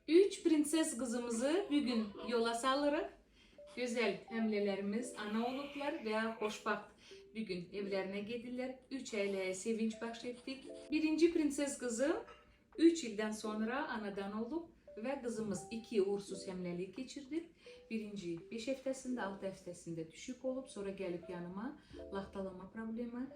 Üç prenses kızımızı bugün yola salırıq. Güzel hemlelerimiz ana olublar ve hoşbaxt bugün evlerine gedirlər. Üç ailəyə sevinç bəxş etdik. Birinci prenses kızım 3 ildən sonra anadan olub ve kızımız 2 uğursuz hemlelik geçirdi. Birinci 5 həftəsində, 6 həftəsində düşük olub, sonra gəlib yanıma laxtalama problemi,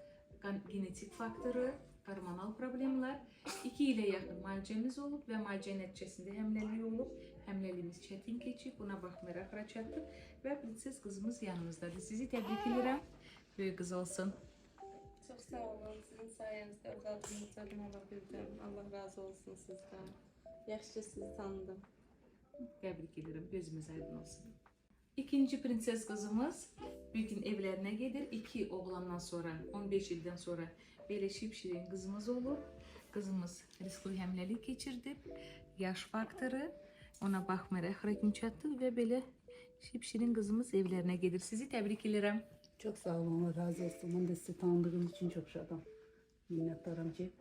genetik faktoru, hormonal problemler, 2 ilə yaxın müalicəmiz olub və müalicə nəticəsində həmləlik olub. Həmləliyimiz çətin keçib, buna baxmayaraq ora çatdıq və prenses qızımız yanımızdadır. Sizi təbrik edirəm. Böyük qız olsun. Çok sağ olun. Sizin sayenizde öz adımı tanıma bildim. Allah razı olsun sizden. Yaxşı sizi tanıdım. Təbrik edirəm. Gözümüz aydın olsun. İkinci prenses kızımız bugün evlerine gelir. 2 oğlandan sonra, 15 ildən sonra belə şipşirin kızımız olur. Kızımız riskli həmləlik keçirdi. Yaş faktoru, ona baxmayaraq axıra kimi çatdıq və belə şipşirin kızımız evlerine gelir. Sizi təbrik edirəm. Çok sağ olun, Allah razı olsun. Ben de sizi tanıdığım için çok şadım. Minnettarım ki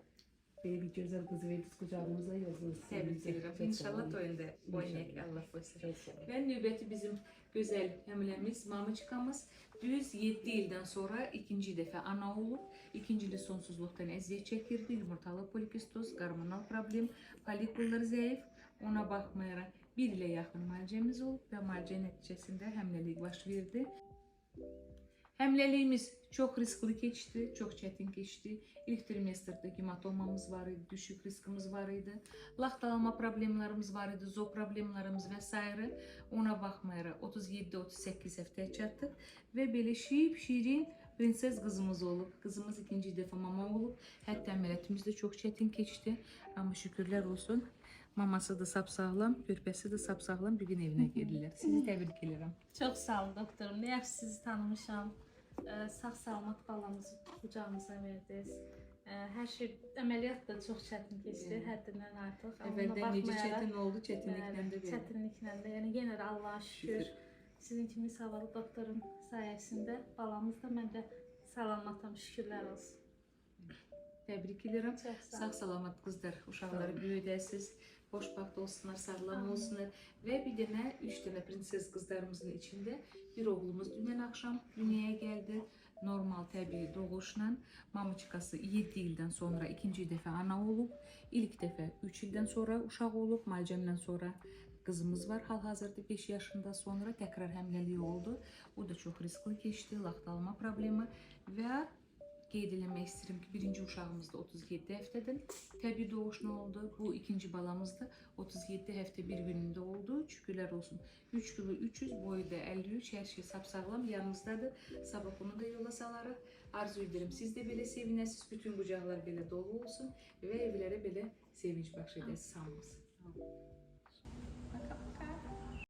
böyle bir güzel kızı verdik kucağımıza yazılır. Təbrik edirəm. İnşallah toyunda oynayaq, Allah qoysun. Çok sağ olun. Və növbəti bizim gözəl həmləmiz, Mamıçkamız düz 7 ildən sonra ikinci dəfə ana olub. İkinci il sonsuzluqdan əziyyət çəkirdi. Yumurtalı polikistoz, hormonal problem, folikullar zəif. Ona baxmayaraq 1 ilə yaxın müalicəmiz olub və müalicə nəticəsində həmləlik baş verdi. Həmləliyimiz çox riskli keçdi, çox çətin keçdi. İlk trimestrdə hematomamız var idi, düşük riskimiz var idi. Laxtalama problemlərimiz var idi, zo problemlərimiz və s. Ona baxmayaraq 37-38 həftəyə çatdıq və belə şirin prenses qızımız olub. Qızımız ikinci dəfə mama olub. Hətta əməliyyatımız da çox çətin keçdi. Amma şükürlər olsun. Maması da sapsağlam, körpəsi də sapsağlam bir gün evinə gedirlər. Sizi təbrik edirəm. Çok sağ olun doktorum. Ne yaxşı sizi tanımışam. Sağ salamat balamızı kucağımıza verdiniz. Her şey əməliyyat da çox çətin keçdi, həddindən artıq. Əvvəldən necə çətin oldu, çətinliklə də belə. Çətinliklə də, yəni yenə də Allah'a şükür. Sizin kimi sağlıqlı doktorun sayəsində balamız da mən də salamatam, şükürlər olsun. Təbrik edirəm. Çox sağ olun. Sağ salamat qızlar, uşaqları böyüdəsiz, xoşbaxt olsunlar, sağlam olsunlar və bir dənə 3 dənə prenses qızlarımızın içində bir oğlumuz dünən axşam dünyaya gəldi. Normal təbii doğuşla Mamıçkası 7 ildən sonra ikinci dəfə ana olub. İlk dəfə 3 ildən sonra uşaq olub. Müalicəmdən sonra qızımız var. Hal-hazırda 5 yaşında sonra təkrar həmləlik oldu. O da çox riskli keçdi, laxtalama problemi və qeyd eləmək istəyirəm ki, birinci uşağımız da 37 həftədən təbii doğuşla oldu. Bu ikinci balamız da 37 həftə bir günündə oldu. Şükürlər olsun. 3 kilo 300, boyu da 53, hər şey sapsağlam yanımızdadır. Sabah onu da yola salarıq. Arzu edirəm siz də belə sevinəsiniz, bütün qucaqlar belə dolu olsun və evlərə belə sevinç bəxş edəsiniz. Sağ olun.